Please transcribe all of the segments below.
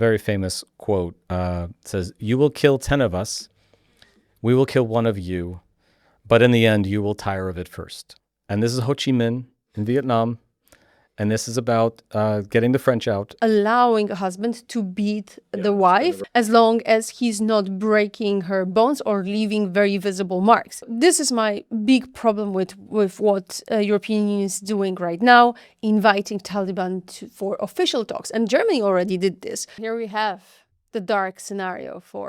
very famous quote. Says, "You will kill 10 of us. We will kill one of you. But in the end, you will tire of it first." And this is Ho Chi Minh in Vietnam. And this is about getting the French out. Allowing a husband to beat the wife as long as he's not breaking her bones or leaving very visible marks. This is my big problem with what European Union is doing right now, inviting Taliban for official talks. And Germany already did this. Here we have the dark scenario for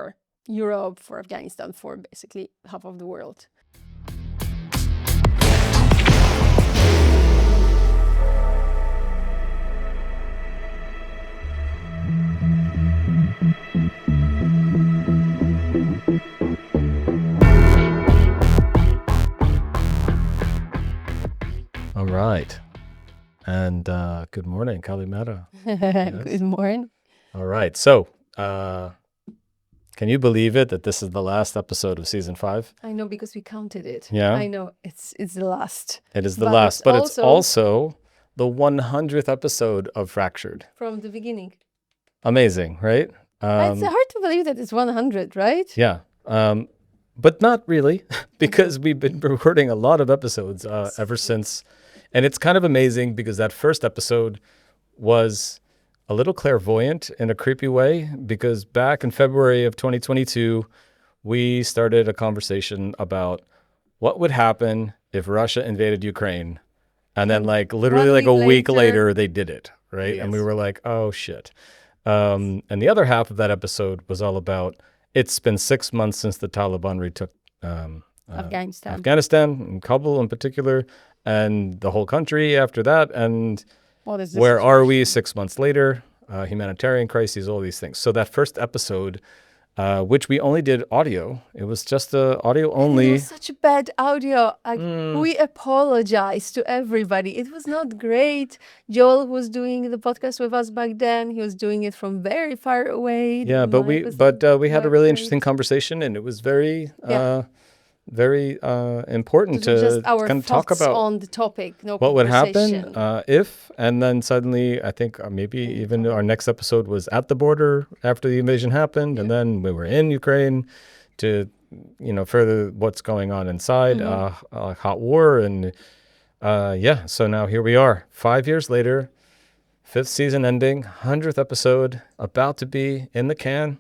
Europe, for Afghanistan, for basically half of the world. All right. And good morning, Kalimera. Yes. Good morning. All right. So, can you believe it that this is the last episode of season 5? I know, because we counted it. Yeah. I know it's the last. It is the last, but it's also the 100th episode of Fractured. From the beginning. Amazing, right? It's hard to believe that it's 100, right? Yeah. But not really, because we've been recording a lot of episodes ever since. And it's kind of amazing because that first episode was a little clairvoyant in a creepy way, because back in February of 2022, we started a conversation about what would happen if Russia invaded Ukraine. And then literally a week later, they did it, right? Yes. And we were like, oh, shit. And the other half of that episode was all about, it's been 6 months since the Taliban retook Afghanistan, and Kabul in particular, and the whole country after that. And where are we 6 months later? Humanitarian crises, all these things. So that first episode, which we only did audio, it was just audio only. It was such bad audio. We apologize to everybody. It was not great. Joel was doing the podcast with us back then. He was doing it from very far away. Yeah, but we had a really interesting conversation, and it was very very important to just our kind of talk about on the topic. What would happen if, and then suddenly I think maybe even our next episode was at the border after the invasion happened, and then we were in Ukraine to further what's going on inside, hot war, and so now here we are 5 years later, 5th season ending, 100th episode about to be in the can.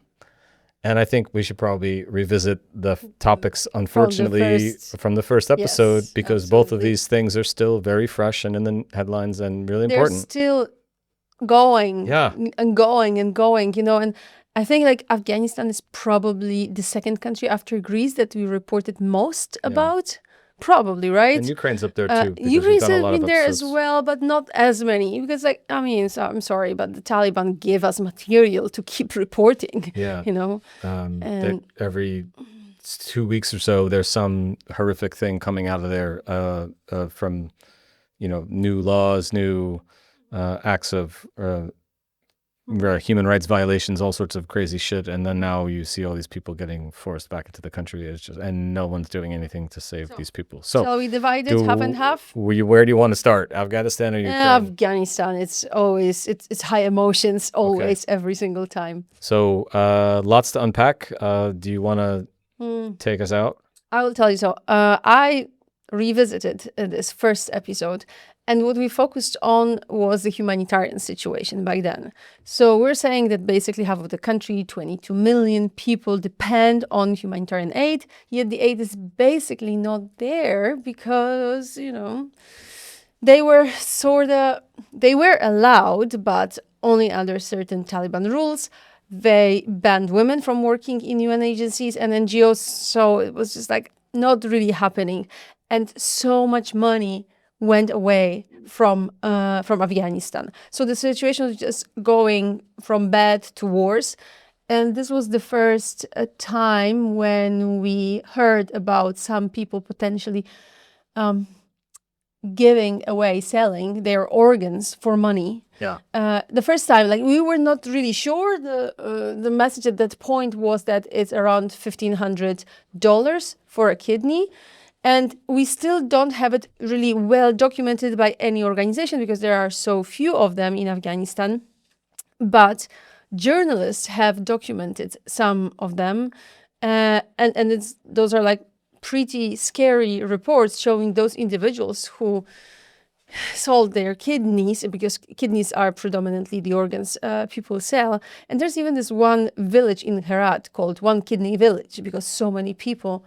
And I think we should probably revisit the topics, unfortunately, from the first episode, because both of these things are still very fresh and in the headlines and really important. They're still going and going and going, and I think Afghanistan is probably the second country after Greece that we reported most about. Probably, right? And Ukraine's up there too. Ukraine's been there as well, but not as many. Because, I'm sorry, but the Taliban gave us material to keep reporting. Yeah. And every 2 weeks or so, there's some horrific thing coming out of there from, new laws, new acts of human rights violations, all sorts of crazy shit. And then now you see all these people getting forced back into the country. And no one's doing anything to save these people. So shall we divide it half and half? Where do you want to start? Afghanistan or Ukraine? Afghanistan. It's always, it's high emotions, always, every single time. So lots to unpack. Do you want to take us out? I will tell you so. I revisited this first episode. And what we focused on was the humanitarian situation back then. So we're saying that basically half of the country, 22 million people, depend on humanitarian aid, yet the aid is basically not there because, they were allowed, but only under certain Taliban rules. They banned women from working in UN agencies and NGOs. So it was just not really happening. And so much money went away from Afghanistan. So the situation was just going from bad to worse. And this was the first time when we heard about some people potentially giving away, selling their organs for money. Yeah. The first time, we were not really sure. The message at that point was that it's around $1,500 for a kidney. And we still don't have it really well documented by any organization because there are so few of them in Afghanistan. But journalists have documented some of them, and those are like pretty scary reports showing those individuals who sold their kidneys, because kidneys are predominantly the organs people sell. And there's even this one village in Herat called One Kidney Village, because so many people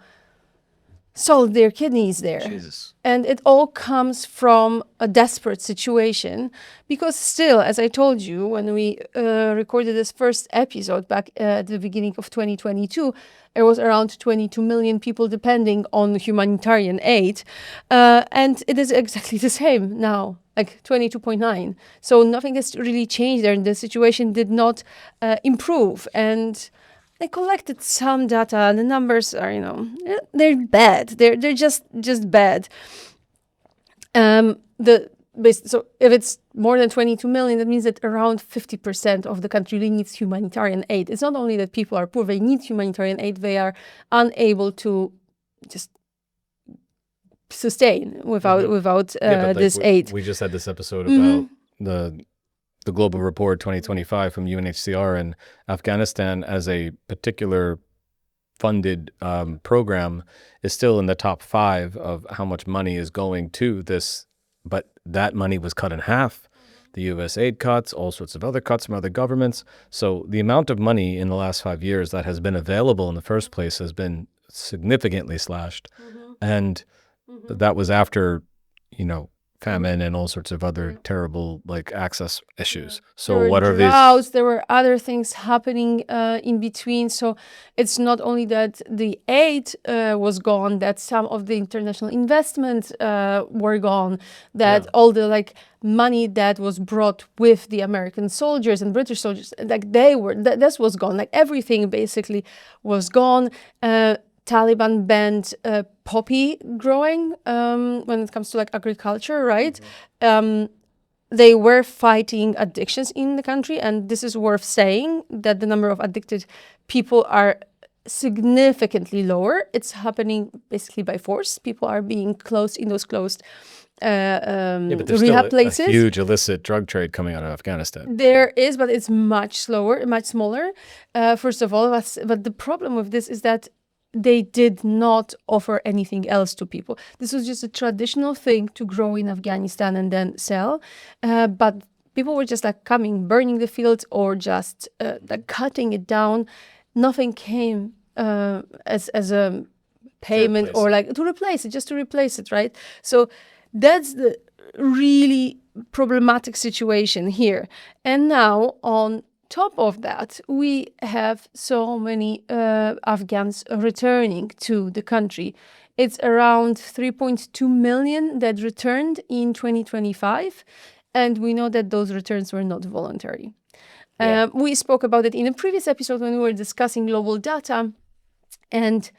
sold their kidneys there. Jesus. And it all comes from a desperate situation, because still, as I told you, when we recorded this first episode back at the beginning of 2022, there was around 22 million people depending on humanitarian aid. And it is exactly the same now, like 22.9. So nothing has really changed there, and the situation did not improve. And they collected some data, and the numbers are, they're bad. They're just bad. So if it's more than 22 million, that means that around 50% of the country really needs humanitarian aid. It's not only that people are poor, they need humanitarian aid, they are unable to just sustain without this aid. We just had this episode about the Global Report 2025 from UNHCR, and Afghanistan as a particular funded program is still in the top 5 of how much money is going to this, but that money was cut in half. The US aid cuts, all sorts of other cuts from other governments. So the amount of money in the last 5 years that has been available in the first place has been significantly slashed. And that was after, famine and all sorts of other terrible access issues. So what are droughts, there were other things happening in between. So it's not only that the aid was gone, that some of the international investments were gone, that all the money that was brought with the American soldiers and British soldiers, this was gone. Everything basically was gone. Taliban banned poppy growing when it comes to agriculture, right? They were fighting addictions in the country, and this is worth saying that the number of addicted people are significantly lower. It's happening basically by force. People are being closed in those closed but there's rehab still places. A huge illicit drug trade coming out of Afghanistan. There is, but it's much slower, much smaller. First of all, but the problem with this is that they did not offer anything else to people. This was just a traditional thing to grow in Afghanistan and then sell. But people were just coming, burning the fields, or just cutting it down. Nothing came as a payment or to replace it, right? So that's the really problematic situation here. And now on top of that, we have so many Afghans returning to the country. It's around 3.2 million that returned in 2025, and we know that those returns were not voluntary. We spoke about it in a previous episode when we were discussing global data, and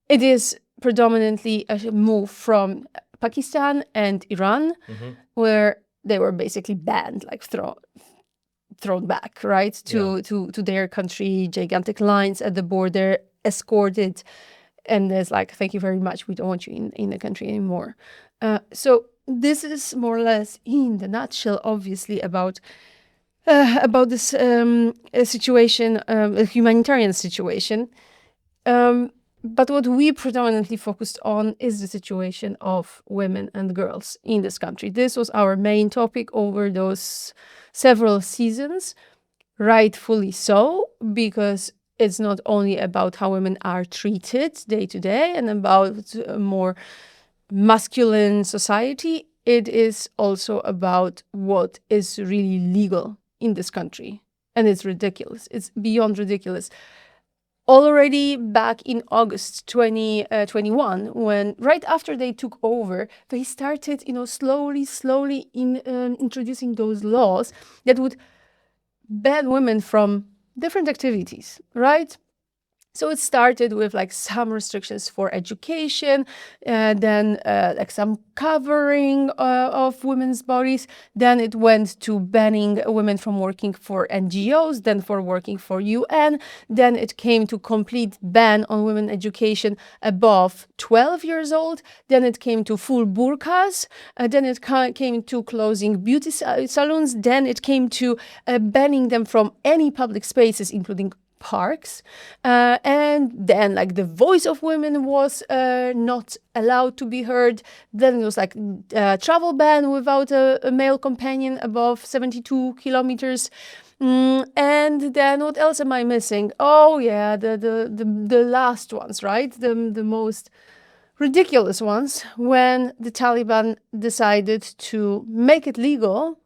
it is predominantly a move from Pakistan and Iran, where they were basically banned, thrown back, right, to their country, gigantic lines at the border, escorted, and there's thank you very much, we don't want you in the country anymore. So this is more or less in the nutshell, obviously, about this situation, a humanitarian situation. But what we predominantly focused on is the situation of women and girls in this country. This was our main topic over those several seasons, rightfully so, because it's not only about how women are treated day to day and about a more masculine society. It is also about what is really legal in this country. And it's ridiculous. It's beyond ridiculous. Already back in August 2021, when right after they took over, they started, slowly introducing those laws that would ban women from different activities, right? So it started with like some restrictions for education, then like some covering of women's bodies. Then it went to banning women from working for NGOs, then for working for UN. Then it came to complete ban on women education above 12 years old. Then it came to full burqas. Then it came to closing beauty salons. Then it came to banning them from any public spaces, including parks, and then like the voice of women was not allowed to be heard. Then it was like travel ban without a male companion above 72 kilometers. And then what else am I missing? Oh yeah, the last ones, right? The most ridiculous ones, when the Taliban decided to make it legal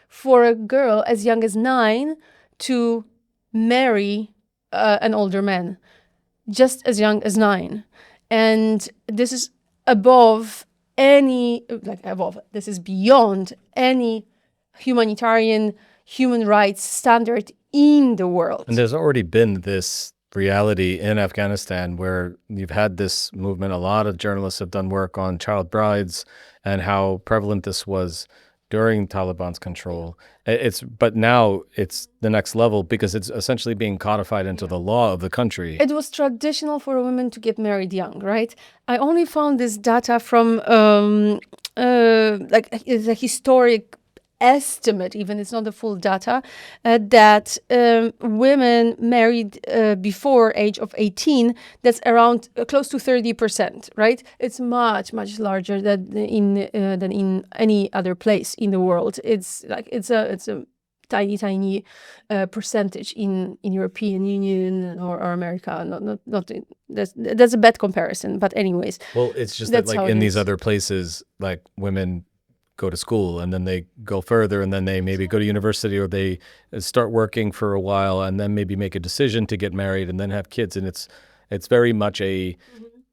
for a girl as young as 9 to marry an older man, just as young as 9. And this is above any, this is beyond any humanitarian human rights standard in the world. And there's already been this reality in Afghanistan where you've had this movement. A lot of journalists have done work on child brides and how prevalent this was during Taliban's control. But now it's the next level because it's essentially being codified into the law of the country. It was traditional for women to get married young, right? I only found this data from it's a historic estimate, even it's not the full data, that women married before age of 18, that's around close to 30%, right? It's much larger than in any other place in the world. It's a tiny percentage in European Union or America. That's a bad comparison, but anyways. Well, it's just that like in these other places, like women go to school and then they go further and then they maybe go to university or they start working for a while and then maybe make a decision to get married and then have kids. And it's very much a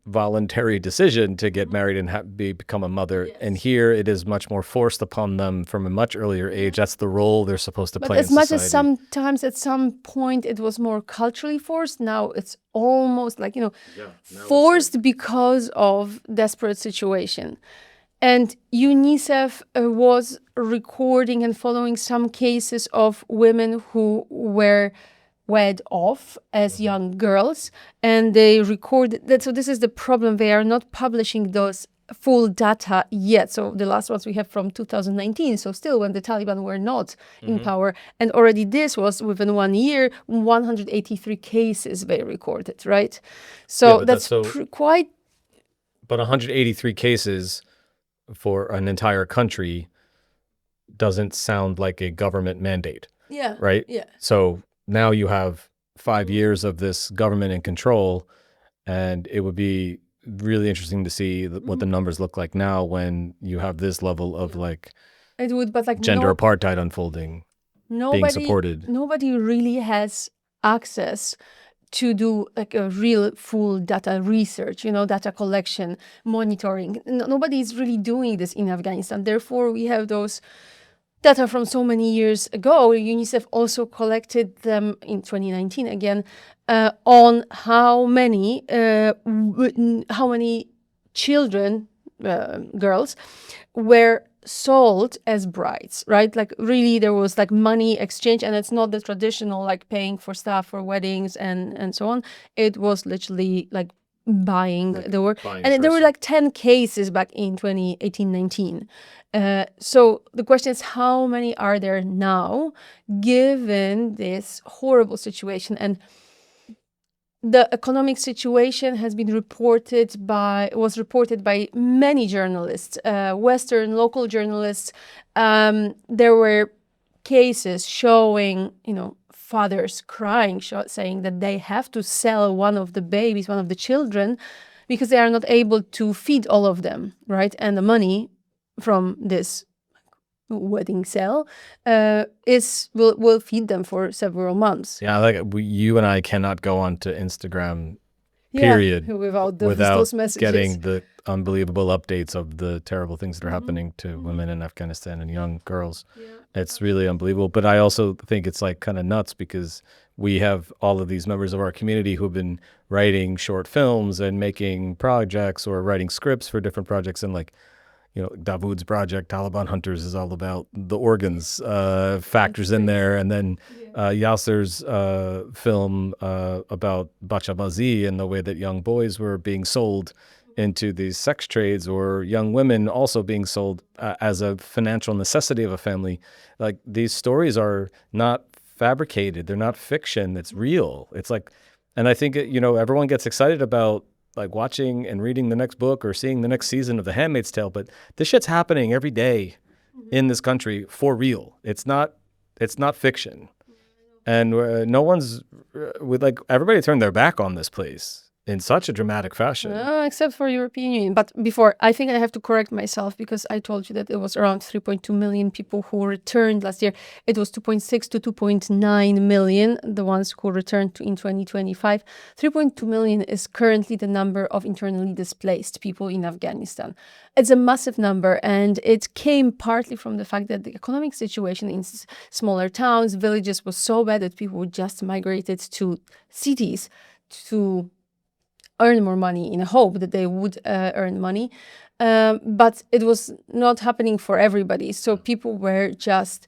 voluntary decision to get married and become a mother. Yes. And here it is much more forced upon them from a much earlier age. That's the role they're supposed to play in society. But as much as sometimes at some point it was more culturally forced, now it's almost like, forced because of desperate situation. And UNICEF was recording and following some cases of women who were wed off as young girls, and they recorded that. So this is the problem. They are not publishing those full data yet. So the last ones we have from 2019. So still when the Taliban were not in power. And already this was within 1 year, 183 cases they recorded, right? So that's quite... But 183 cases for an entire country doesn't sound like a government mandate. Yeah. Right? Yeah. So now you have 5 years of this government in control, and it would be really interesting to see what the numbers look like now when you have this level of it would, but like gender apartheid unfolding, being supported. Nobody really has access to do like a real full data research, data collection, monitoring. Nobody is really doing this in Afghanistan. Therefore, we have those data from so many years ago. UNICEF also collected them in 2019 again on how many children, girls, were sold as brides, right? Like really there was like money exchange, and it's not the traditional like paying for stuff for weddings and so on. It was literally like buying the work. And there were like 10 cases back in 2018-19. So the question is, how many are there now given this horrible situation? And the economic situation has been reported by many journalists, Western local journalists. There were cases showing, fathers crying, saying that they have to sell one of the babies, one of the children, because they are not able to feed all of them, right? And the money from this wedding sale will feed them for several months. Yeah, like you and I cannot go onto Instagram, period, without those messages, getting the unbelievable updates of the terrible things that are happening to women in Afghanistan and young girls. Yeah. It's really unbelievable. But I also think it's like kind of nuts because we have all of these members of our community who've been writing short films and making projects or writing scripts for different projects. And like, Dawood's project, Taliban Hunters, is all about the organs, factors in there. And then Yasser's film about Bachabazi and the way that young boys were being sold into these sex trades, or young women also being sold as a financial necessity of a family. Like, these stories are not fabricated. They're not fiction. It's real. It's like, and I think, everyone gets excited about like watching and reading the next book or seeing the next season of The Handmaid's Tale, but this shit's happening every day in this country for real. It's not fiction. And no one's everybody turned their back on this place in such a dramatic fashion. Except for European Union. But before, I think I have to correct myself, because I told you that it was around 3.2 million people who returned last year. It was 2.6 to 2.9 million, the ones who returned in 2025. 3.2 million is currently the number of internally displaced people in Afghanistan. It's a massive number, and it came partly from the fact that the economic situation in smaller towns, villages was so bad that people just migrated to cities to earn more money in a hope that they would earn money. But it was not happening for everybody. So people were just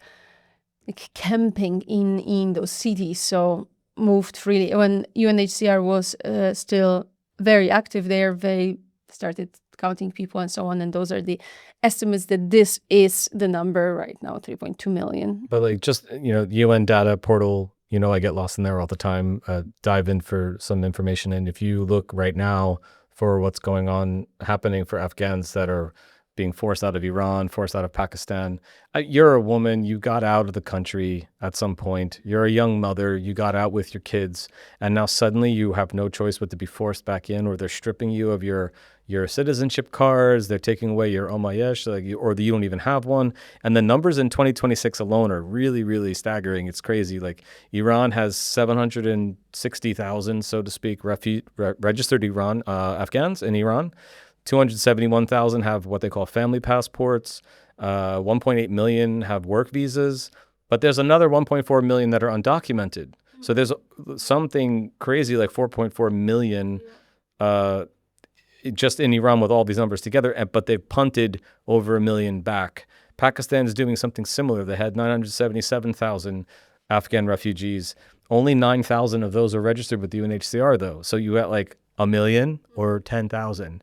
camping in those cities. So moved freely. When UNHCR was still very active there, they started counting people and so on. And those are the estimates that this is the number right now, 3.2 million. But like, just, UN data portal, I get lost in there all the time, dive in for some information. And if you look right now for what's going on, happening for Afghans that are being forced out of Iran, forced out of Pakistan, you're a woman, you got out of the country at some point. You're a young mother, you got out with your kids, and now suddenly you have no choice but to be forced back in, or they're stripping you of your citizenship cards, they're taking away your Omayesh, or you don't even have one. And the numbers in 2026 alone are really, really staggering. It's crazy. Like, Iran has 760,000, so to speak, registered Afghans in Iran. 271,000 have what they call family passports. 1.8 million have work visas. But there's another 1.4 million that are undocumented. So there's something crazy like 4.4 million just in Iran with all these numbers together, but they've punted over 1 million back. Pakistan is doing something similar. They had 977,000 Afghan refugees. Only 9,000 of those are registered with the UNHCR, though. So you got like 1 million or 10,000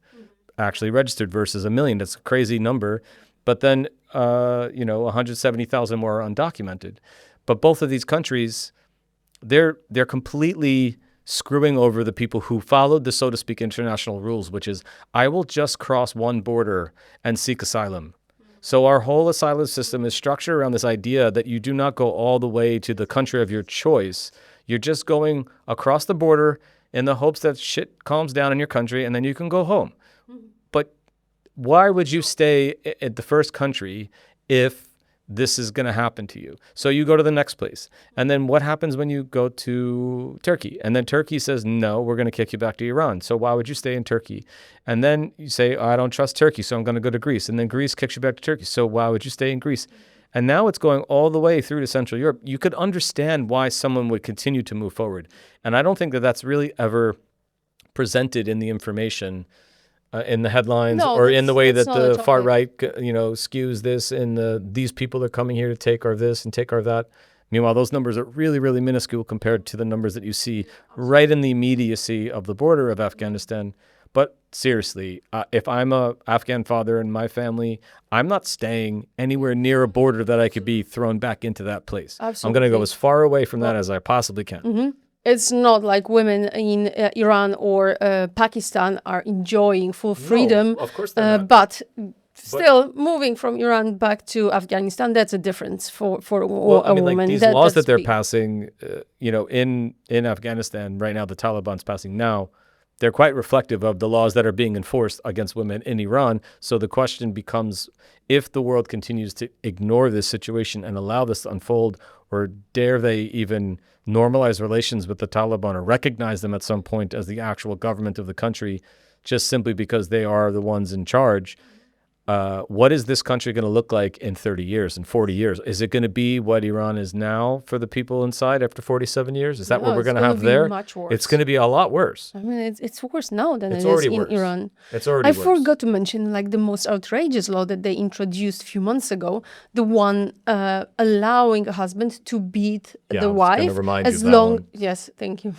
actually registered versus 1 million. That's a crazy number. But then, 170,000 more are undocumented. But both of these countries, they're completely screwing over the people who followed the, so to speak, international rules, which is, I will just cross one border and seek asylum. So our whole asylum system is structured around this idea that you do not go all the way to the country of your choice. You're just going across the border in the hopes that shit calms down in your country and then you can go home. But why would you stay at the first country if this is going to happen to you? So you go to the next place. And then what happens when you go to Turkey? And then Turkey says, no, we're going to kick you back to Iran. So why would you stay in Turkey? And then you say, I don't trust Turkey, so I'm going to go to Greece. And then Greece kicks you back to Turkey. So why would you stay in Greece? And now it's going all the way through to Central Europe. You could understand why someone would continue to move forward. And I don't think that that's really ever presented in the information, in the headlines, or in the way that the far right, skews this, and these people are coming here to take our this and take our that. Meanwhile, those numbers are really, really minuscule compared to the numbers that you see right in the immediacy of the border of Afghanistan. But seriously, if I'm a Afghan father in my family, I'm not staying anywhere near a border that I could be thrown back into that place. Absolutely. I'm going to go as far away from that as I possibly can. Mm-hmm. It's not like women in Iran or Pakistan are enjoying full freedom. No, of course they're not. But still, moving from Iran back to Afghanistan, that's a difference for a woman. Like these laws that they're passing, in Afghanistan right now, the Taliban's passing now, they're quite reflective of the laws that are being enforced against women in Iran. So the question becomes, if the world continues to ignore this situation and allow this to unfold, or dare they even normalize relations with the Taliban or recognize them at some point as the actual government of the country, just simply because they are the ones in charge, what is this country going to look like in 30 years, in 40 years? Is it going to be what Iran is now for the people inside after 47 years? Is that what we're going to have there? Much worse. It's going to be a lot worse. I mean, it's worse now than It's it is already in worse. Iran. It's already I worse. forgot to mention like the most outrageous law that they introduced a few months ago, the one allowing a husband to beat Yeah, the I was gonna wife remind you as of that long one. yes, thank you,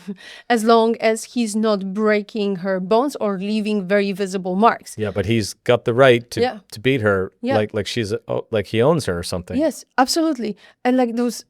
as long as he's not breaking her bones or leaving very visible marks. Yeah, but he's got the right to Yeah. to beat her Yeah. like she's like he owns her or something. Yes, absolutely. And like those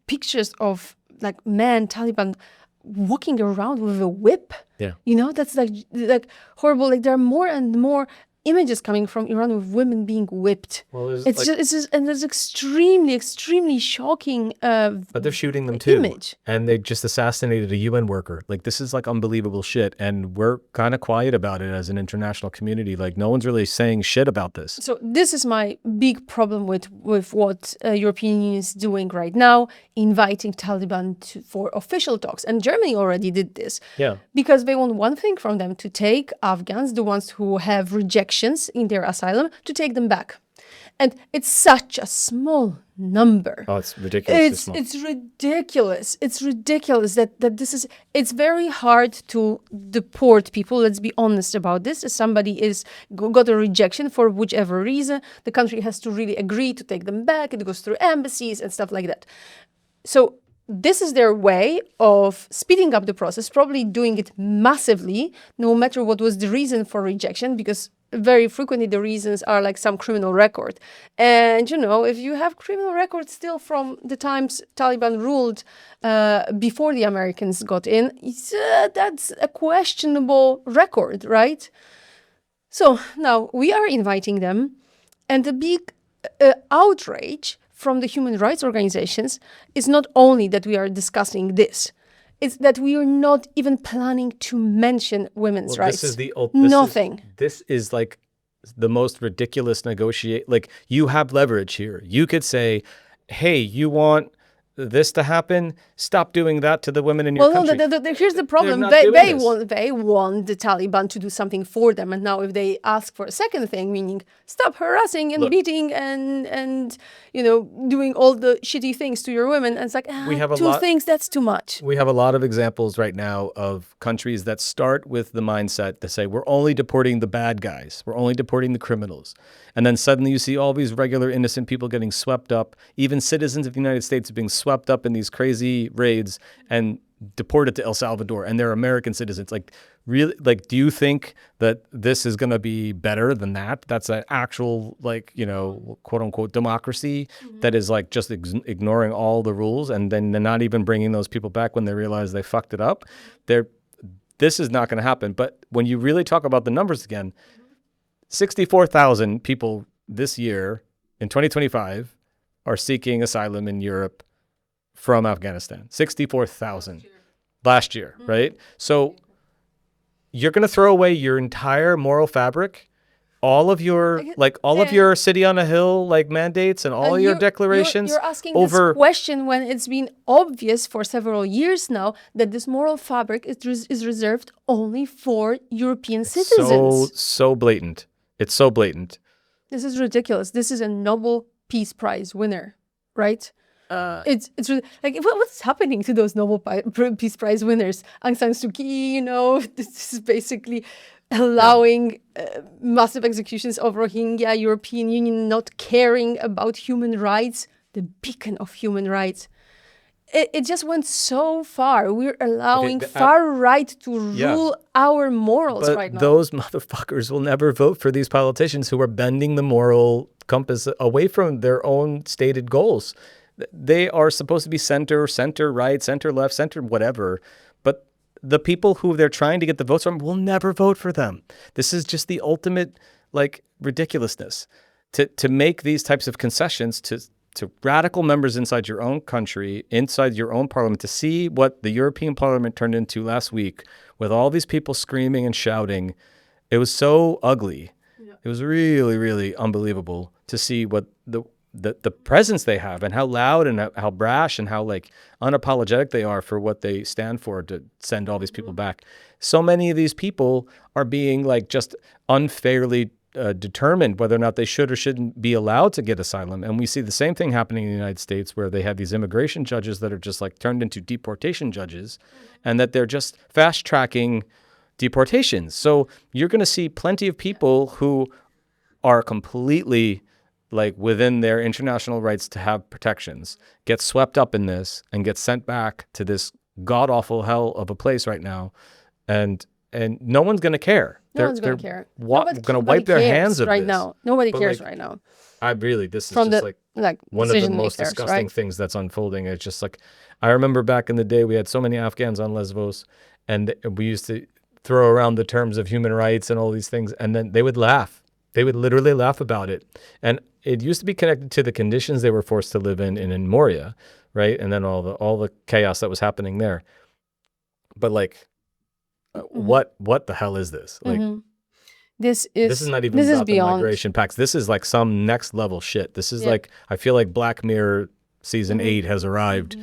pictures of like men, Taliban walking around with a whip. Yeah. You know, that's like horrible. Like there are more and more images coming from Iran of women being whipped. Well, It's just and it's extremely shocking. But they're shooting them too. Image. And they just assassinated a UN worker. Like, this is like unbelievable shit. And we're kind of quiet about it as an international community. Like, no one's really saying shit about this. So this is my big problem with what European Union is doing right now, inviting Taliban for official talks. And Germany already did this. Yeah. Because they want one thing from them, to take Afghans, the ones who have rejections in their asylum, to take them back. And it's such a small number. Oh, it's ridiculous. It's ridiculous. It's ridiculous that this is, it's very hard to deport people. Let's be honest about this. If somebody got a rejection for whichever reason, the country has to really agree to take them back. It goes through embassies and stuff like that. So this is their way of speeding up the process, probably doing it massively, no matter what was the reason for rejection, because very frequently the reasons are like some criminal record. And, you know, if you have criminal records still from the times Taliban ruled before the Americans got in, that's a questionable record, right? So now we are inviting them, and the big outrage from the human rights organizations is not only that we are discussing this, it's that we are not even planning to mention women's rights. This is nothing. This is like the most ridiculous like, you have leverage here. You could say, hey, you want this to happen, stop doing that to the women in your country. No, here's the problem. They They want the Taliban to do something for them, and now if they ask for a second thing, meaning stop harassing and beating and you know, doing all the shitty things to your women, and it's like we have two things, that's too much. We have a lot of examples right now of countries that start with the mindset to say, we're only deporting the bad guys, we're only deporting the criminals. And then suddenly you see all these regular innocent people getting swept up. Even citizens of the United States are being swept up in these crazy raids and deported to El Salvador, and they're American citizens. Like, really, like, do you think that this is going to be better than that? That's an actual, like, you know, quote unquote democracy that is like just ignoring all the rules, and then they're not even bringing those people back when they realize they fucked it up. This is not going to happen. But when you really talk about the numbers again, 64,000 people this year in 2025 are seeking asylum in Europe from Afghanistan. 64,000 last year, right? So you're going to throw away your entire moral fabric, all of your of your city on a hill like mandates and all your declarations. You're asking this question when it's been obvious for several years now that this moral fabric is reserved only for European citizens. So blatant. It's so blatant. This is ridiculous. This is a Nobel Peace Prize winner, right? It's really, like, what's happening to those Nobel Peace Prize winners? Aung San Suu Kyi, you know, this is basically allowing massive executions of Rohingya, European Union not caring about human rights, the beacon of human rights. It just went so far. We're allowing far right to rule our morals right now. Those motherfuckers will never vote for these politicians who are bending the moral compass away from their own stated goals. They are supposed to be center right, center left, center whatever. But the people who they're trying to get the votes from will never vote for them. This is just the ultimate, like, ridiculousness to make these types of concessions to radical members inside your own country, inside your own parliament, to see what the European Parliament turned into last week with all these people screaming and shouting. It was so ugly. Yeah. It was really, really unbelievable to see what the presence they have and how loud and how brash and how, like, unapologetic they are for what they stand for to send all these people back. So many of these people are being, like, just unfairly determined whether or not they should or shouldn't be allowed to get asylum. And we see the same thing happening in the United States, where they have these immigration judges that are just like turned into deportation judges, and that they're just fast tracking deportations. So you're going to see plenty of people who are completely like within their international rights to have protections get swept up in this and get sent back to this god awful hell of a place right now, and no one's going to care. No one's going to care. Going to wipe their hands of right this. now. Nobody But, cares like, right now. This is From just the like one of the most decision-makers, disgusting right? things that's unfolding. It's just like, I remember back in the day, we had so many Afghans on Lesbos, and we used to throw around the terms of human rights and all these things, and then they would laugh. They would literally laugh about it. And it used to be connected to the conditions they were forced to live in Moria, right? And then all the chaos that was happening there. But like, what the hell is this? Like, This is not even about the migration pacts. This is like some next level shit. This is like, I feel like Black Mirror season 8 has arrived.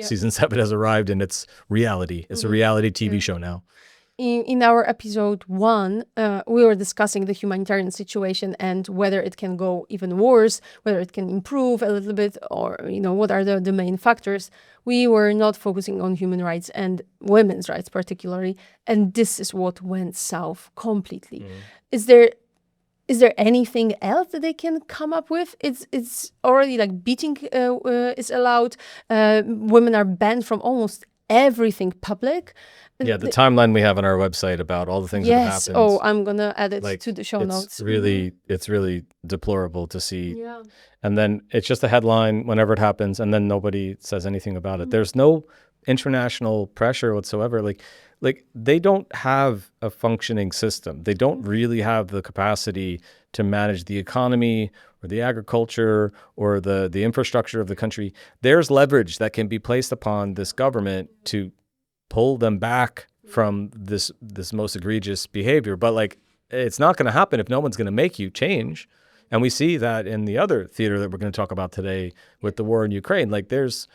Season 7 has arrived, and it's reality. It's a reality TV show now. In our episode 1, we were discussing the humanitarian situation and whether it can go even worse, whether it can improve a little bit, or, what are the main factors. We were not focusing on human rights and women's rights particularly. And this is what went south completely. Is there anything else that they can come up with? It's already like beating is allowed. Women are banned from almost everything public. Yeah, the timeline we have on our website about all the things that have happened. Oh, I'm gonna add it to the show notes. It's really deplorable to see. Yeah. And then it's just a headline whenever it happens, and then nobody says anything about it. There's no international pressure whatsoever. Like they don't have a functioning system. They don't really have the capacity to manage the economy or the agriculture or the infrastructure of the country. There's leverage that can be placed upon this government to pull them back from this most egregious behavior. But like, it's not going to happen if no one's going to make you change. And we see that in the other theater that we're going to talk about today with the war in Ukraine. Like there's,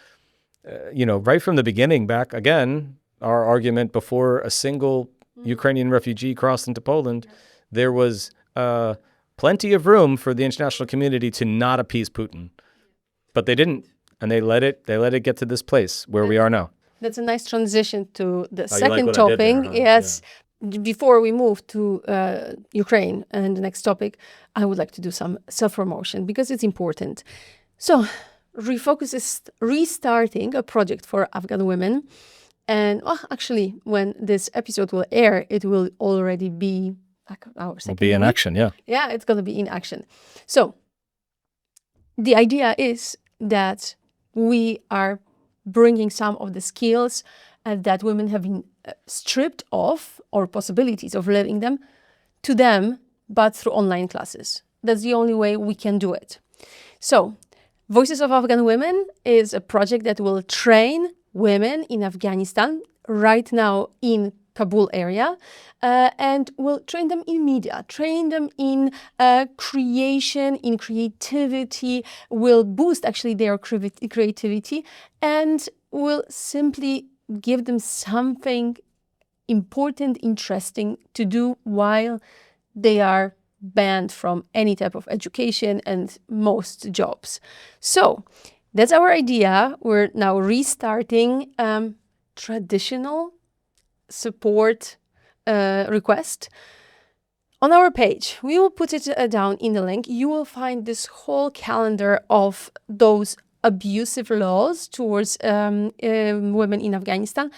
right from the beginning back, again, our argument before a single Ukrainian refugee crossed into Poland, there was plenty of room for the international community to not appease Putin. But they didn't. And they let it get to this place where we are now. That's a nice transition to the You second like what topic. I did there, huh? Yes. Yeah. Before we move to Ukraine and the next topic, I would like to do some self-promotion because it's important. So, ReFOCUS is restarting a project for Afghan women. And actually, when this episode will air, it will already be like our second Be in week. action, yeah. Yeah, it's going to be in action. So, the idea is that we are bringing some of the skills that women have been stripped of, or possibilities of living them, to them, but through online classes. That's the only way we can do it. So, Voices of Afghan Women is a project that will train women in Afghanistan right now in Kabul area, and will train them in media, train them in creation, in creativity, will boost actually their creativity, and will simply give them something important, interesting to do while they are banned from any type of education and most jobs. So that's our idea. We're now restarting traditional support request. On our page, we will put it down in the link. You will find this whole calendar of those abusive laws towards women in Afghanistan.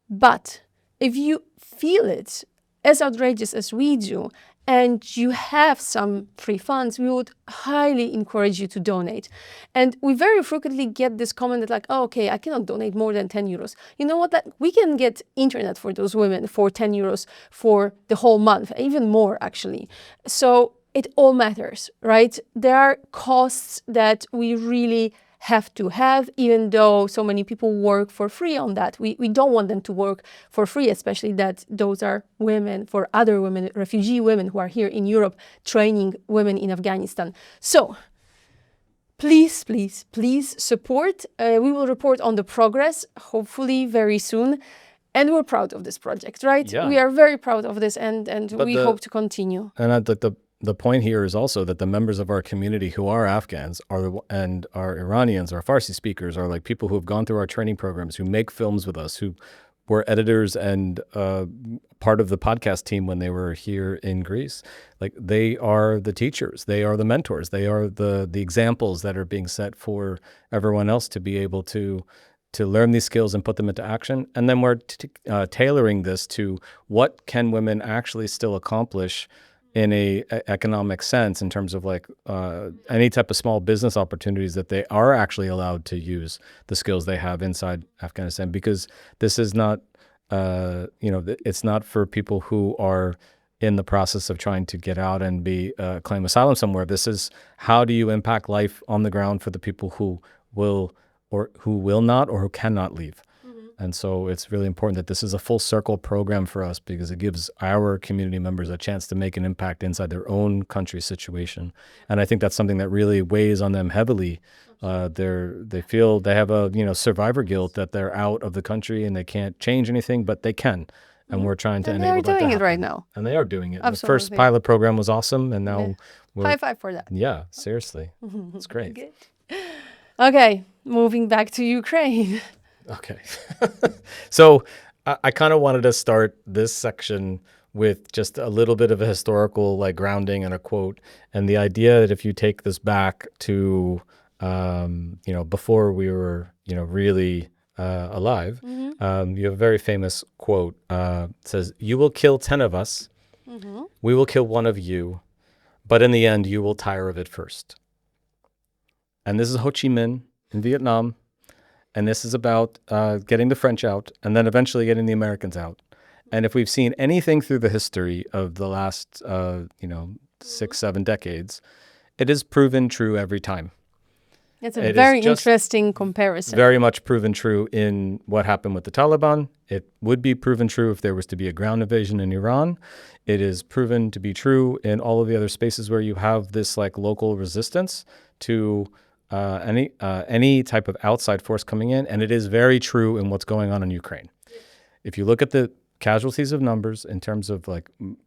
But if you feel it as outrageous as we do, and you have some free funds, we would highly encourage you to donate. And we very frequently get this comment that like, oh, okay, I cannot donate more than 10 euros. You know what? That we can get internet for those women for 10 euros for the whole month, even more actually. So it all matters, right? There are costs that we really have to have, even though so many people work for free on that. We don't want them to work for free, especially that those are women, for other women, refugee women who are here in Europe, training women in Afghanistan. So please, please, please support. We will report on the progress, hopefully very soon. And we're proud of this project, right? Yeah. We are very proud of this, and we hope to continue. And the point here is also that the members of our community who are Afghans and are Iranians, are Farsi speakers, are like people who have gone through our training programs, who make films with us, who were editors and part of the podcast team when they were here in Greece. Like, they are the teachers, they are the mentors, they are the examples that are being set for everyone else to be able to learn these skills and put them into action. And then we're tailoring this to what can women actually still accomplish in a economic sense, in terms of like any type of small business opportunities that they are actually allowed to use the skills they have inside Afghanistan. Because this is not, it's not for people who are in the process of trying to get out and claim asylum somewhere. This is, how do you impact life on the ground for the people who will not or who cannot leave. And so it's really important that this is a full circle program for us, because it gives our community members a chance to make an impact inside their own country situation. And I think that's something that really weighs on them heavily. They feel they have a survivor guilt that they're out of the country and they can't change anything, but they can. And we're trying to enable that to happen. They're doing it right now. And they are doing it. Absolutely. The first pilot program was awesome, and now we're... High five for that. Yeah, seriously. It's great. Good. Okay, moving back to Ukraine. Okay. So I kind of wanted to start this section with just a little bit of a historical grounding and a quote, and the idea that if you take this back to, before we were, really alive, you have a very famous quote. It says, "You will kill 10 of us. We will kill one of you, but in the end, you will tire of it first." And this is Ho Chi Minh in Vietnam. And this is about getting the French out and then eventually getting the Americans out. And if we've seen anything through the history of the last, 6-7 decades, it is proven true every time. It's a very interesting comparison. Very much proven true in what happened with the Taliban. It would be proven true if there was to be a ground invasion in Iran. It is proven to be true in all of the other spaces where you have this local resistance to any type of outside force coming in, and it is very true in what's going on in Ukraine. If you look at the casualties of numbers in terms of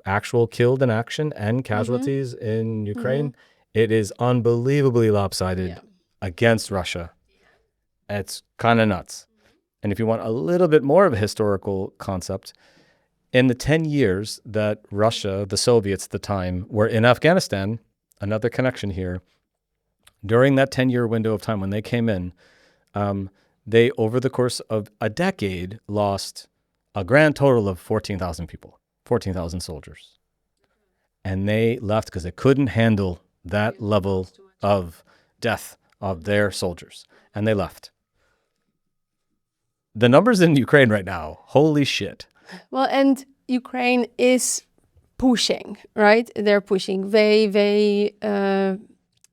actual killed in action and casualties in Ukraine, it is unbelievably lopsided against Russia. It's kind of nuts. And if you want a little bit more of a historical concept, in the 10 years that Russia, the Soviets at the time, were in Afghanistan, another connection here, during that 10-year window of time when they came in, they, over the course of a decade, lost a grand total of 14,000 people, 14,000 soldiers. And they left because they couldn't handle that level of death of their soldiers. And they left. The numbers in Ukraine right now, holy shit. Well, and Ukraine is pushing, right? They're pushing. They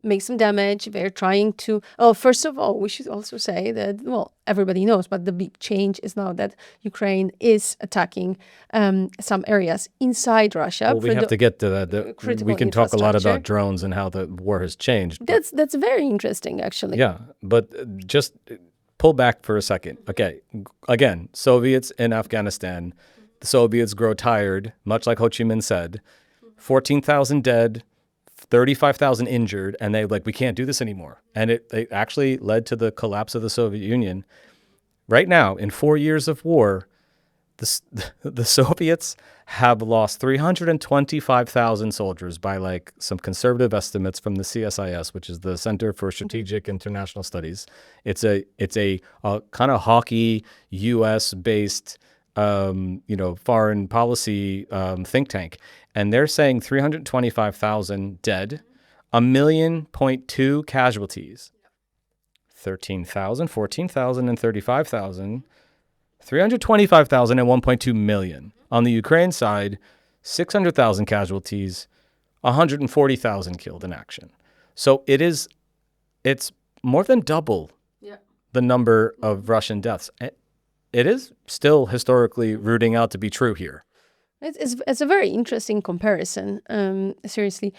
make some damage. They're trying to... Oh, first of all, we should also say that, everybody knows, but the big change is now that Ukraine is attacking some areas inside Russia. Well, we have to get to that. We can talk a lot about drones and how the war has changed. That's very interesting, actually. Yeah, but just pull back for a second. Okay, again, Soviets in Afghanistan. The Soviets grow tired, much like Ho Chi Minh said. 14,000 dead, 35,000 injured, and we can't do this anymore. And it actually led to the collapse of the Soviet Union. Right now, in 4 years of war, the Soviets have lost 325,000 soldiers by some conservative estimates from the CSIS, which is the Center for Strategic International Studies. It's a kind of hawky U.S.-based foreign policy think tank. And they're saying 325,000 dead, 1.2 million casualties, 13,000, 14,000, and 35,000, 325,000 and 1.2 million. On the Ukraine side, 600,000 casualties, 140,000 killed in action. So it's more than double the number of Russian deaths. It is still historically rooting out to be true here. It's a very interesting comparison. Seriously,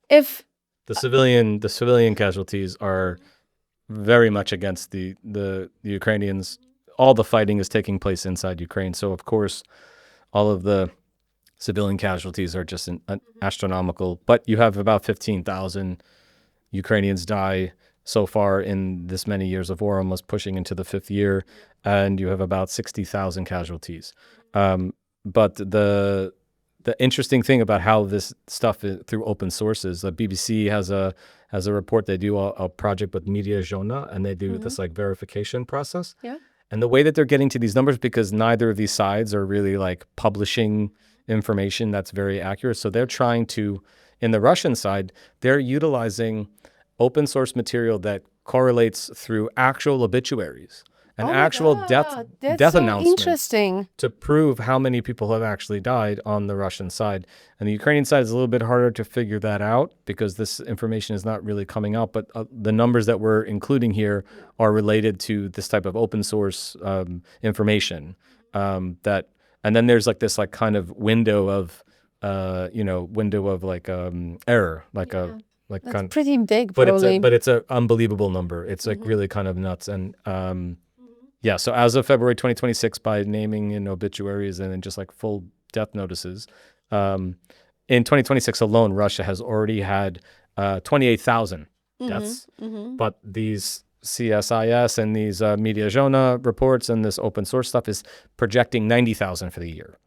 if the civilian casualties are very much against the Ukrainians. All the fighting is taking place inside Ukraine. So of course, all of the civilian casualties are just astronomical. But you have about 15,000 Ukrainians die so far in this many years of war, almost pushing into the 5th year, and you have about 60,000 casualties. But the interesting thing about how this stuff is through open sources, the BBC has a report. They do a project with Media Zona, and they do this like verification process. Yeah. And the way that they're getting to these numbers, because neither of these sides are really like publishing information that's very accurate. So they're trying to, in the Russian side, they're utilizing open source material that correlates through actual obituaries and actual death announcements interesting. to prove how many people have actually died on the Russian side. And the Ukrainian side is a little bit harder to figure that out because this information is not really coming out. But the numbers that we're including here are related to this type of open source information that, and then there's like this like kind of window of error, like That's kind of pretty big, but probably. it's an unbelievable number. It's like really kind of nuts. And yeah, so as of February 2026, by naming in obituaries and then just like full death notices, in 2026 alone, Russia has already had 28,000 deaths. But these CSIS and these Media Zona reports and this open source stuff is projecting 90,000 for the year.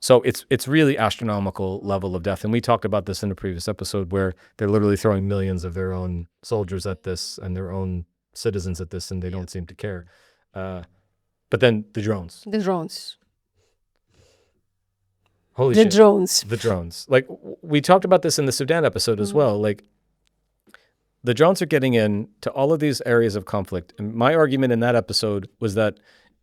So it's really astronomical level of death. And we talked about this in a previous episode where they're literally throwing millions of their own soldiers at this and their own citizens at this, and they don't seem to care. But then the drones. The drones. Holy The shit. drones. The drones. Like we talked about this in the Sudan episode as well. Like the drones are getting in to all of these areas of conflict. And my argument in that episode was that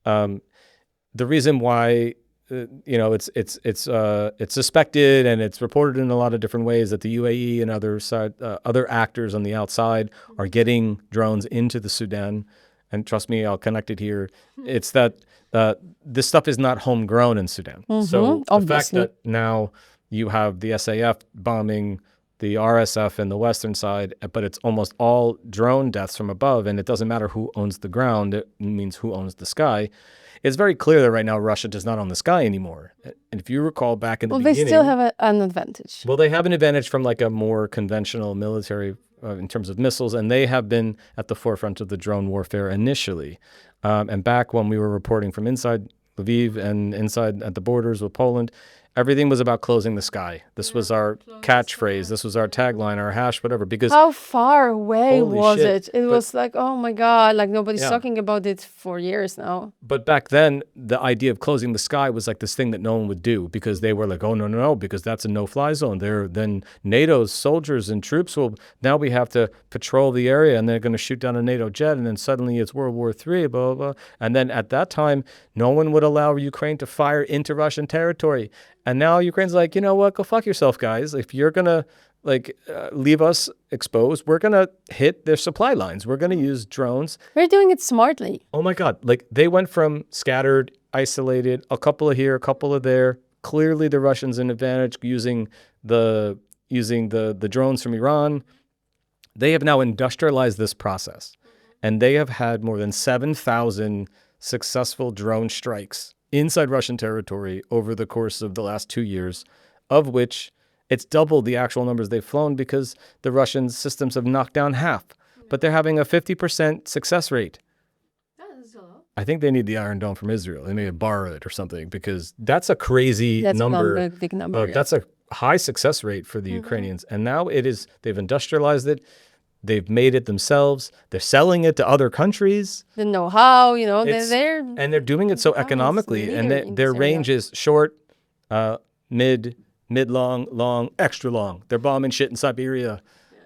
the reason why it's suspected and it's reported in a lot of different ways that the UAE and other actors on the outside are getting drones into the Sudan. And trust me, I'll connect it here. It's that this stuff is not homegrown in Sudan. So the fact that now you have the SAF bombing the RSF in the western side, but it's almost all drone deaths from above, and it doesn't matter who owns the ground, it means who owns the sky. It's very clear that right now Russia does not own the sky anymore. And if you recall back in the beginning... Well, they still have an advantage. Well, they have an advantage from like a more conventional military in terms of missiles, and they have been at the forefront of the drone warfare initially. And back when we were reporting from inside Lviv and inside at the borders with Poland, everything was about closing the sky. This was our catchphrase. This was our tagline, our hash, whatever. Because how far away was shit. it? It was like, oh my God, like nobody's talking about it for years now. But back then, the idea of closing the sky was like this thing that no one would do because they were like, oh, no, because that's a no-fly zone. Then NATO's soldiers and troops will, now we have to patrol the area and they're going to shoot down a NATO jet and then suddenly it's World War III, blah, blah, blah. And then at that time, no one would allow Ukraine to fire into Russian territory. And now Ukraine's like, you know what, go fuck yourself, guys. If you're going to leave us exposed, we're going to hit their supply lines. We're going to use drones. We're doing it smartly. Oh my God. Like they went from scattered, isolated, a couple of here, a couple of there. Clearly the Russians an advantage using the drones from Iran. They have now industrialized this process. And they have had more than 7,000 successful drone strikes inside Russian territory over the course of the last 2 years, of which it's doubled the actual numbers they've flown because the Russian systems have knocked down half. But they're having a 50% success rate. I think they need the Iron Dome from Israel. They may borrow it or something because that's a crazy number. That's a big number. That's a high success rate for the Ukrainians. And now they've industrialized it. They've made it themselves. They're selling it to other countries. The know-how, and they're doing it so economically. And their range is short, mid-long, long, extra long. They're bombing shit in Siberia.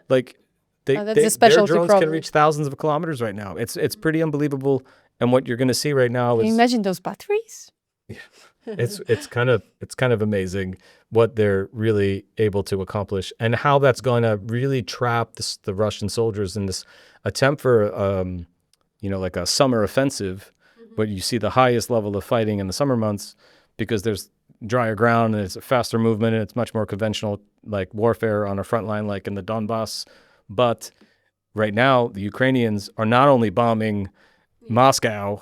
Like their drones can reach thousands of kilometers right now. It's pretty unbelievable. And what you're going to see right now is... Can you imagine those batteries? Yeah. It's kind of amazing what they're really able to accomplish and how that's going to really trap the Russian soldiers in this attempt for like a summer offensive, where you see the highest level of fighting in the summer months because there's drier ground and it's a faster movement and it's much more conventional like warfare on a front line like in the Donbass. But right now the Ukrainians are not only bombing Moscow,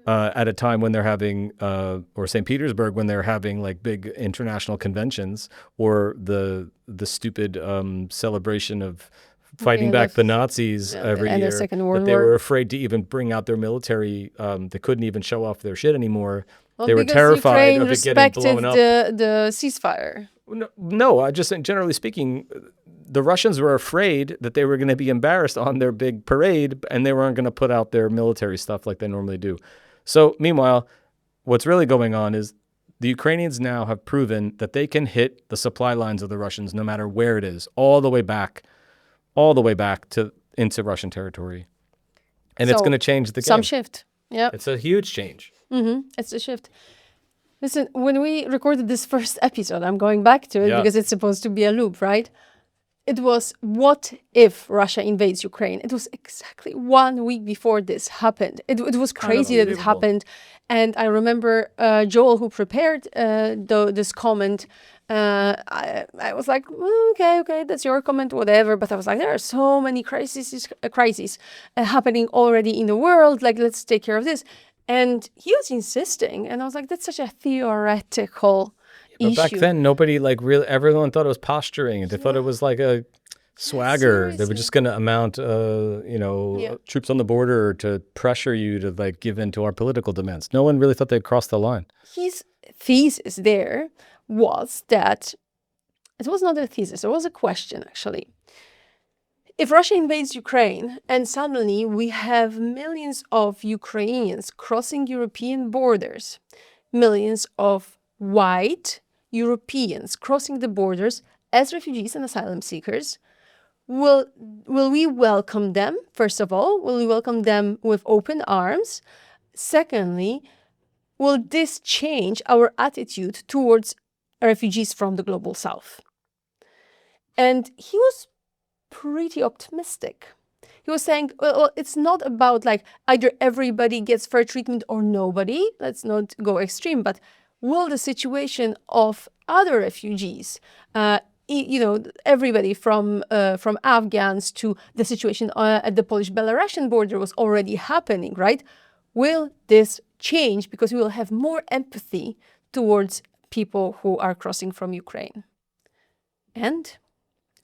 at a time when they're having, or St. Petersburg when they're having like big international conventions, or the stupid celebration of fighting back the Nazis every and the year, Second that World they War. were afraid to even bring out their military. They couldn't even show off their shit anymore. Well, They were because terrified Ukraine of it getting respected blown up. the ceasefire. No, I just, generally speaking, the Russians were afraid that they were going to be embarrassed on their big parade, and they weren't going to put out their military stuff like they normally do. So meanwhile, what's really going on is the Ukrainians now have proven that they can hit the supply lines of the Russians no matter where it is, all the way back to into Russian territory. And it's So, going to change the game. Some shift. Yeah. It's a huge change. It's a shift. Listen, when we recorded this first episode, I'm going back to it because it's supposed to be a loop, right? It was, what if Russia invades Ukraine? It was exactly 1 week before this happened. It was crazy that it happened. And I remember Joel, who prepared this comment, I was like, okay, that's your comment, whatever. But I was like, there are so many crises happening already in the world. Like, let's take care of this. And he was insisting. And I was like, that's such a theoretical But issue. back then, nobody everyone thought it was posturing. They thought it was like a swagger. They were just going to amount, troops on the border to pressure you to like give in to our political demands. No one really thought they'd cross the line. His thesis there was that, it was not a thesis, it was a question actually. If Russia invades Ukraine and suddenly we have millions of Ukrainians crossing European borders, millions of white Europeans crossing the borders as refugees and asylum seekers, will we welcome them? First of all, will we welcome them with open arms? Secondly, will this change our attitude towards refugees from the global south? And he was pretty optimistic. He was saying, well, it's not about like either everybody gets fair treatment or nobody. Let's not go extreme, but will the situation of other refugees, everybody from Afghans to the situation at the Polish-Belarusian border was already happening, right? Will this change because we will have more empathy towards people who are crossing from Ukraine? And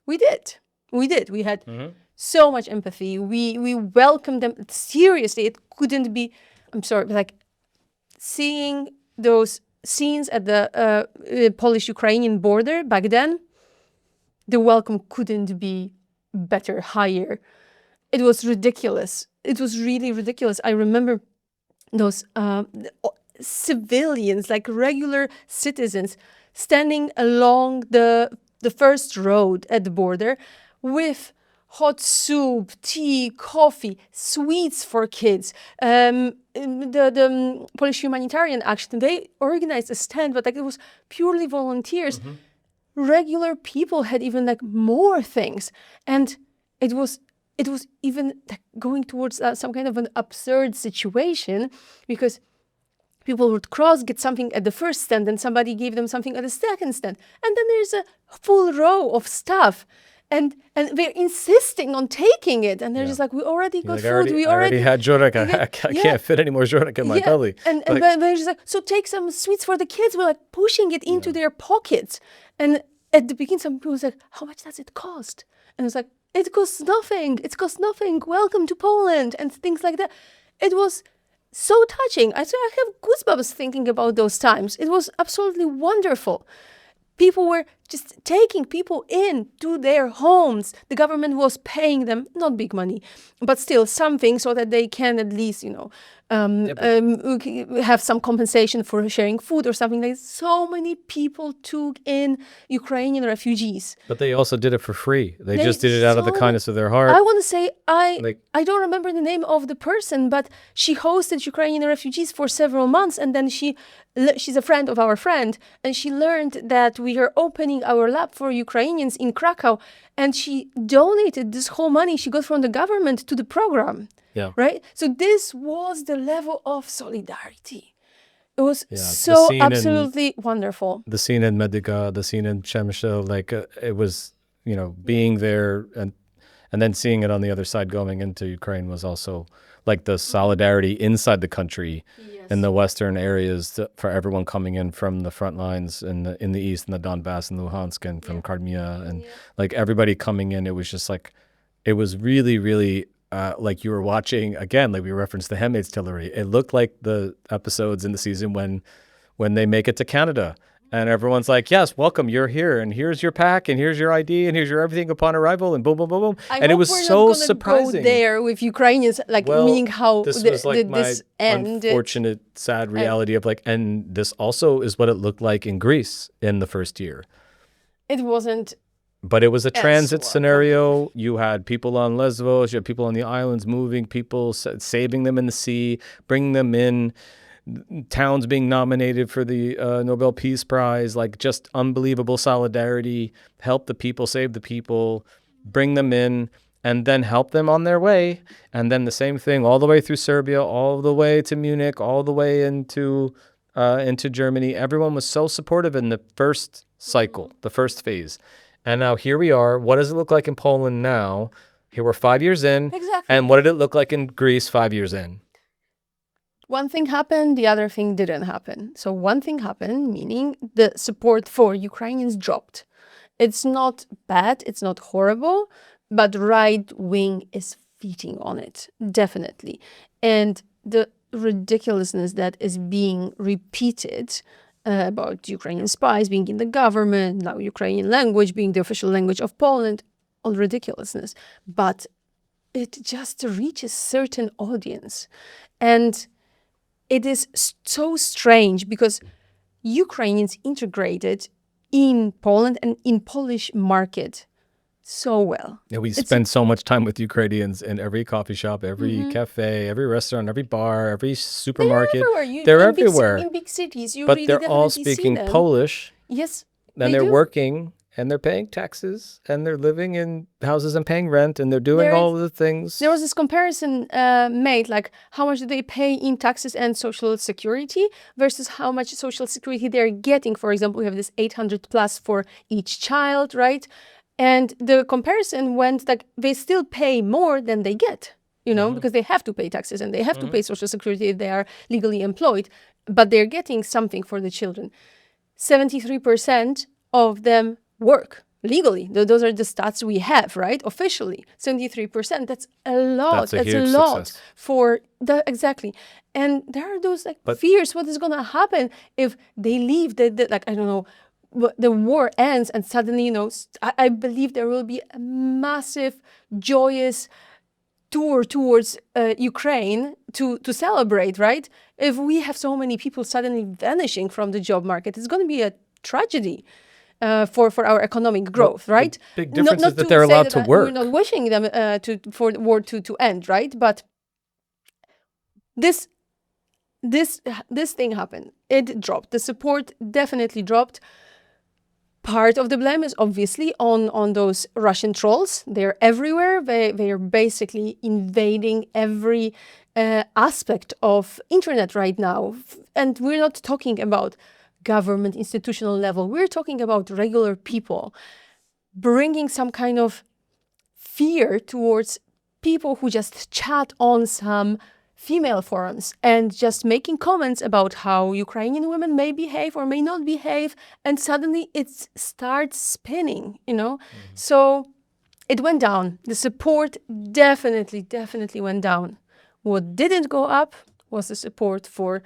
we did. We had so much empathy. We welcomed them. Seriously, it couldn't be, I'm sorry, like seeing those scenes at the Polish-Ukrainian border back then, the welcome couldn't be better, higher. It was ridiculous. It was really ridiculous. I remember those civilians, like regular citizens, standing along the first road at the border with hot soup, tea, coffee, sweets for kids. The Polish Humanitarian Action, they organized a stand, but like it was purely volunteers. Regular people had even like more things. And it was even like going towards some kind of an absurd situation, because people would cross, get something at the first stand, and somebody gave them something at the second stand. And then there's a full row of stuff. And they're insisting on taking it. And they're just like, we already got food. I already had Jorek. I can't fit any more Jorek in my belly. And they're just like, so take some sweets for the kids. We're like pushing it into their pockets. And at the beginning, some people was like, how much does it cost? And it's like, it costs nothing. It costs nothing. Welcome to Poland, and things like that. It was so touching. I have goosebumps thinking about those times. It was absolutely wonderful. People were just taking people in to their homes. The government was paying them, not big money, but still something, so that they can at least, have some compensation for sharing food or something like that. So many people took in Ukrainian refugees. But they also did it for free. They just did it out of the kindness of their heart. I want to say, I don't remember the name of the person, but she hosted Ukrainian refugees for several months, and then she's a friend of our friend, and she learned that we are opening our lab for Ukrainians in Krakow, and she donated this whole money she got from the government to the program. Yeah. Right? So this was the level of solidarity. It was so absolutely wonderful. The scene in Medica, the scene in Chemsha, like it was, being there and then seeing it on the other side going into Ukraine was also like the solidarity inside the country in the western areas for everyone coming in from the front lines in the east, in the Donbass and Luhansk, and from Crimea, and like everybody coming in. It was just like, it was really, really like you were watching, again, like we referenced The Handmaid's Tale. It looked like the episodes in the season when they make it to Canada. And everyone's like, yes, welcome, you're here, and here's your pack, and here's your ID, and here's your everything upon arrival, and boom, boom, boom, boom. And it was so surprising. Go there with Ukrainians, like, meaning how this was like my this ended. Unfortunate, sad reality of like, and this also is what it looked like in Greece in the first year. It wasn't. But it was a transit scenario. You had people on Lesbos, you had people on the islands moving, people saving them in the sea, bringing them in, towns being nominated for the Nobel Peace Prize, like just unbelievable solidarity, help the people, save the people, bring them in, and then help them on their way. And then the same thing all the way through Serbia, all the way to Munich, all the way into Germany. Everyone was so supportive in the first cycle, the first phase. And now here we are. What does it look like in Poland now? Here we're 5 years in. Exactly. And what did it look like in Greece 5 years in? One thing happened, the other thing didn't happen. So one thing happened, meaning the support for Ukrainians dropped. It's not bad, it's not horrible, but right wing is feeding on it, definitely. And the ridiculousness that is being repeated about Ukrainian spies being in the government, now Ukrainian language being the official language of Poland, all ridiculousness. But it just reaches certain audience. And it is so strange because Ukrainians integrated in Poland and in Polish market so well. Yeah, we spend so much time with Ukrainians in every coffee shop, every cafe, every restaurant, every bar, every supermarket. They're everywhere. In big cities, but they're all speaking Polish. Yes, and they're working, and they're paying taxes, and they're living in houses and paying rent, and they're doing all of the things. There was this comparison made, like how much do they pay in taxes and social security versus how much social security they're getting. For example, we have this 800 plus for each child, right? And the comparison went like they still pay more than they get, because they have to pay taxes and they have to pay social security if they are legally employed, but they're getting something for the children. 73% of them work legally. Those are the stats we have, right? Officially, 73%. That's a lot. That's a lot success. For that. Exactly. And there are those fears. What is going to happen if they leave I don't know, the war ends and suddenly, I believe there will be a massive, joyous tour towards Ukraine to celebrate, right? If we have so many people suddenly vanishing from the job market, it's going to be a tragedy for our economic growth, right? The big difference is that they're allowed to work. We're not wishing them for the war to end, right? But this thing happened. It dropped. The support definitely dropped. Part of the blame is obviously on those Russian trolls. They're everywhere. They are basically invading every aspect of internet right now. And we're not talking about government institutional level. We're talking about regular people bringing some kind of fear towards people who just chat on some female forums and just making comments about how Ukrainian women may behave or may not behave, and suddenly it starts spinning, So it went down. The support definitely went down. What didn't go up was the support for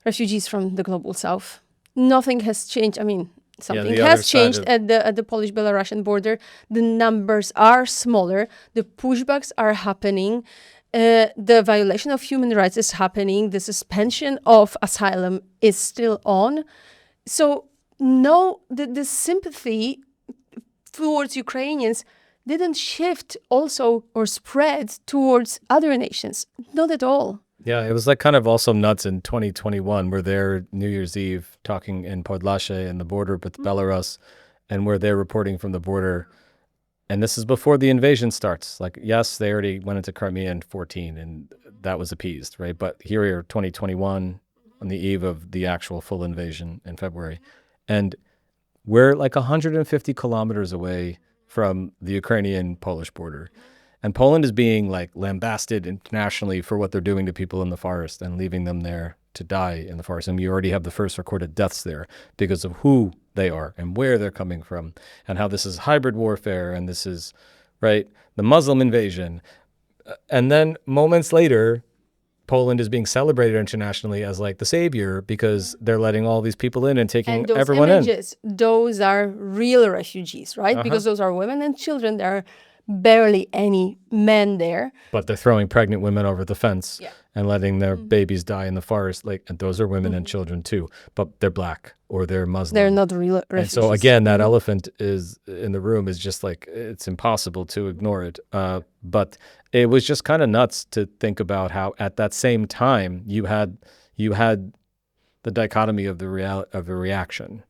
refugees from the global south. Nothing has changed. I mean, something has changed at the Polish-Belarusian border. The numbers are smaller. The pushbacks are happening. The violation of human rights is happening. The suspension of asylum is still on. So no, the sympathy towards Ukrainians didn't shift also or spread towards other nations. Not at all. Yeah, it was like kind of also nuts in 2021. We're there New Year's Eve talking in Podlashe and the border with Belarus, and we're there reporting from the border. And this is before the invasion starts. Like, yes, they already went into Crimea in 2014, and that was appeased, right? But here we are, 2021, on the eve of the actual full invasion in February. And we're like 150 kilometers away from the Ukrainian-Polish border. And Poland is being like lambasted internationally for what they're doing to people in the forest and leaving them there to die in the forest. And we already have the first recorded deaths there because of who they are and where they're coming from and how this is hybrid warfare and this is, right, the Muslim invasion. And then moments later, Poland is being celebrated internationally as like the savior because they're letting all these people in and taking And those everyone images, those are real refugees, right? Because those are women and children. There are barely any men there. But they're throwing pregnant women over the fence Yeah. and letting their babies die in the forest. Like, and those are women and children too, but they're black or they're Muslim. They're not real refugees. And so again, that elephant is in the room is just like, it's impossible to ignore it. But it was just kind of nuts to think about how at that same time you had the dichotomy of the reaction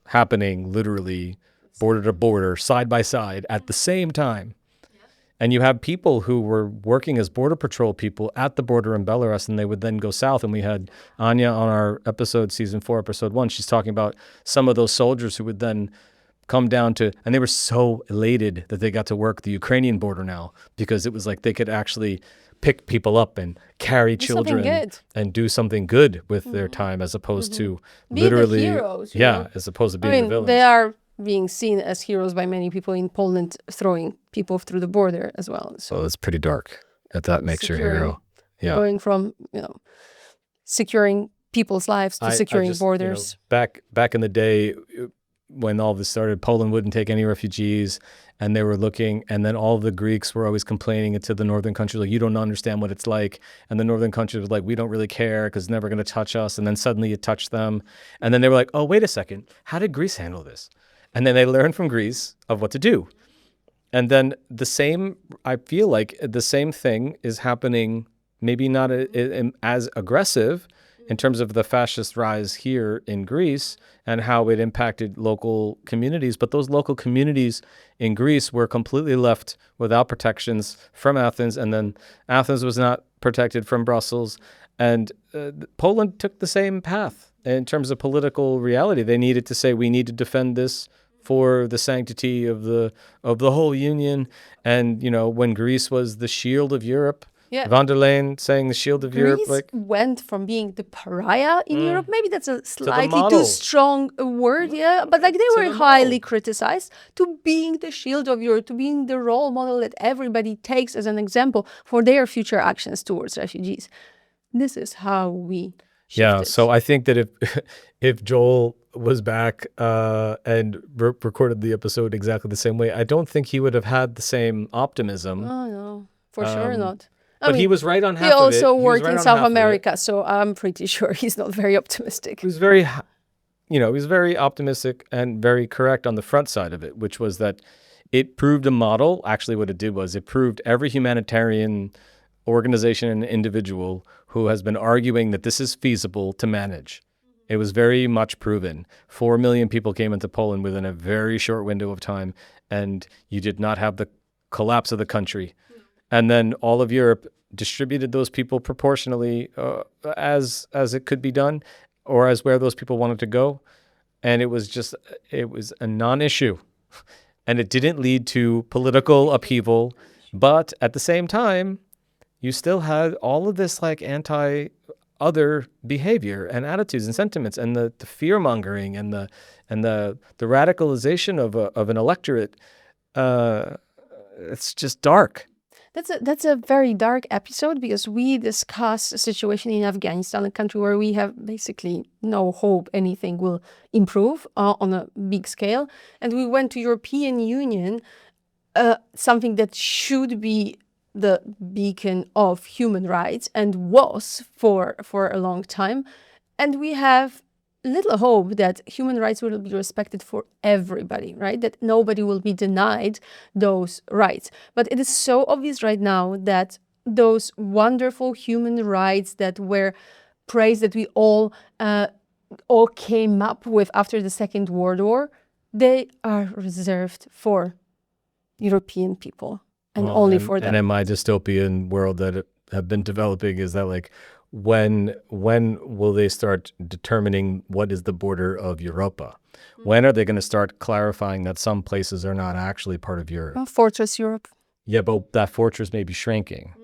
happening literally border to border, side by side at the same time. And you have people who were working as border patrol people at the border in Belarus, and they would then go south. And we had Anya on our episode, season 4, episode 1. She's talking about some of those soldiers who would then come down to, and they were so elated that they got to work the Ukrainian border now because it was like they could actually pick people up and carry children and do something good with their time as opposed to Be literally, the heroes, as opposed to being the villains. They are being seen as heroes by many people in Poland, throwing people through the border as well. So it's pretty dark. That makes your hero. Yeah. Going from, securing people's lives to securing borders. Back in the day when all this started, Poland wouldn't take any refugees and they were looking, and then all of the Greeks were always complaining to the northern countries, like, you don't understand what it's like. And the northern countries were like, we don't really care because it's never going to touch us. And then suddenly it touched them. And then they were like, oh, wait a second. How did Greece handle this? And then they learned from Greece of what to do. And then I feel like the same thing is happening, maybe not as aggressive in terms of the fascist rise here in Greece and how it impacted local communities. But those local communities in Greece were completely left without protections from Athens. And then Athens was not protected from Brussels. And Poland took the same path in terms of political reality. They needed to say, we need to defend this for the sanctity of the whole union. And, when Greece was the shield of Europe, von der Leyen saying the shield of Europe. Greece went from being the pariah in Europe, maybe that's a slightly too strong a word, but like they were highly criticized, to being the shield of Europe, to being the role model that everybody takes as an example for their future actions towards refugees. This is how we shifted. Yeah, so I think that if Joel was back and recorded the episode exactly the same way, I don't think he would have had the same optimism. Oh, no, for sure not. But he was right on half of it. He also worked in South America, so I'm pretty sure he's not very optimistic. He was very, he was very optimistic and very correct on the front side of it, which was that it proved a model. Actually, what it did was it proved every humanitarian organization and individual who has been arguing that this is feasible to manage. It was very much proven. 4 million people came into Poland within a very short window of time, and you did not have the collapse of the country. And then all of Europe distributed those people proportionally as it could be done, or as where those people wanted to go. And it was a non-issue. And it didn't lead to political upheaval. But at the same time, you still had all of this like anti-other behavior and attitudes and sentiments, and the fear-mongering and the radicalization of an electorate. It's just dark. That's a very dark episode, because we discuss a situation in Afghanistan, a country where we have basically no hope anything will improve on a big scale. And we went to European Union, something that should be the beacon of human rights and was for a long time. And we have little hope that human rights will be respected for everybody, right? That nobody will be denied those rights. But it is so obvious right now that those wonderful human rights that were praised, that we all came up with after the Second World War, they are reserved for European people and only for them. And in my dystopian world that have been developing, is that like, when will they start determining what is the border of Europa? When are they going to start clarifying that some places are not actually part of Europe? Fortress Europe. yeah, but that fortress may be shrinking.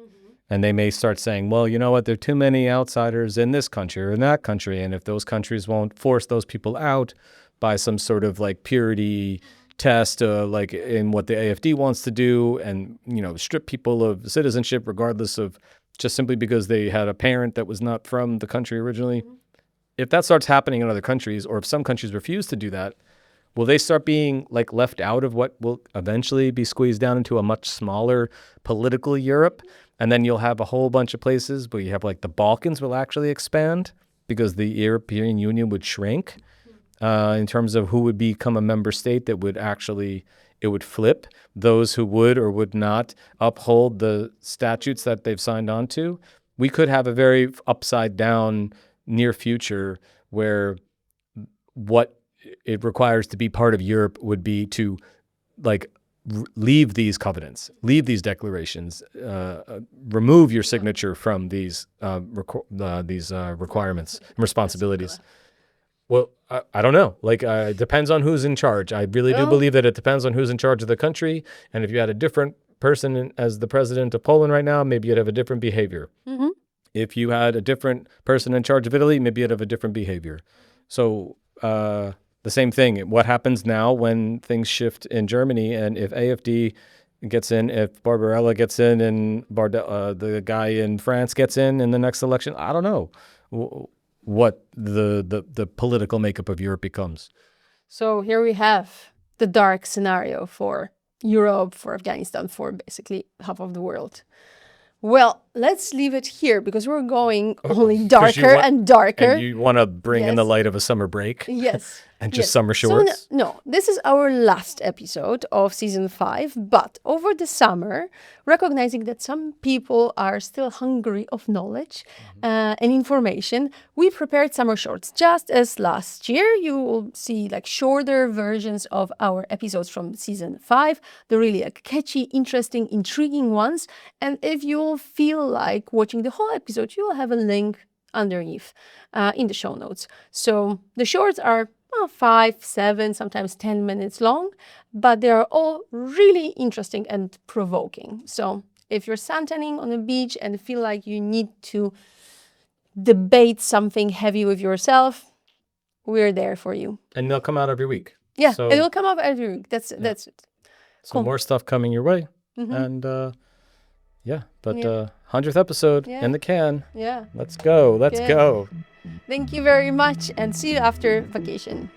And they may start saying, well, you know what, there are too many outsiders in this country or in that country. And if those countries won't force those people out by some sort of like purity test, like in what the AFD wants to do, and, you know, strip people of citizenship regardless of just simply because they had a parent that was not from the country originally. If that starts happening in other countries, or if some countries refuse to do that, will they start being like left out of what will eventually be squeezed down into a much smaller political Europe? And then you'll have a whole bunch of places where you have like the Balkans will actually expand because the European Union would shrink in terms of who would become a member state that would actually, it would flip those who would or would not uphold the statutes that they've signed on to. We could have a very upside down near future where what it requires to be part of Europe would be to like leave these covenants, leave these declarations, remove your signature from these requirements and responsibilities. Well, I don't know. Like, it depends on who's in charge. I really do believe that it depends on who's in charge of the country. And if you had a different person as the president of Poland right now, maybe you'd have a different behavior. If you had a different person in charge of Italy, maybe you'd have a different behavior. So the same thing. What happens now when things shift in Germany, and if AfD gets in, if Barbarella gets in, and the guy in France gets in the next election, I don't know what the political makeup of Europe becomes. So here we have the dark scenario for Europe, for Afghanistan, for basically half of the world. Well, let's leave it here because we're going only darker and darker. And you want to bring in the light of a summer break? Yes. And just summer shorts? So no, this is our last episode of season 5. But over the summer, recognizing that some people are still hungry of knowledge and information, we prepared summer shorts. Just as last year, you will see like shorter versions of our episodes from season 5. The really like catchy, interesting, intriguing ones. And if you feel like watching the whole episode, you will have a link underneath in the show notes. So the shorts are 5, 7, sometimes 10 minutes long, but they are all really interesting and provoking. So if you're suntanning on a beach and feel like you need to debate something heavy with yourself, we're there for you. And they'll come out every week. Yeah, it will come up every week. That's it. So cool. More stuff coming your way. And 100th episode in the can. Yeah. Let's go. Let's go. Thank you very much, and see you after vacation.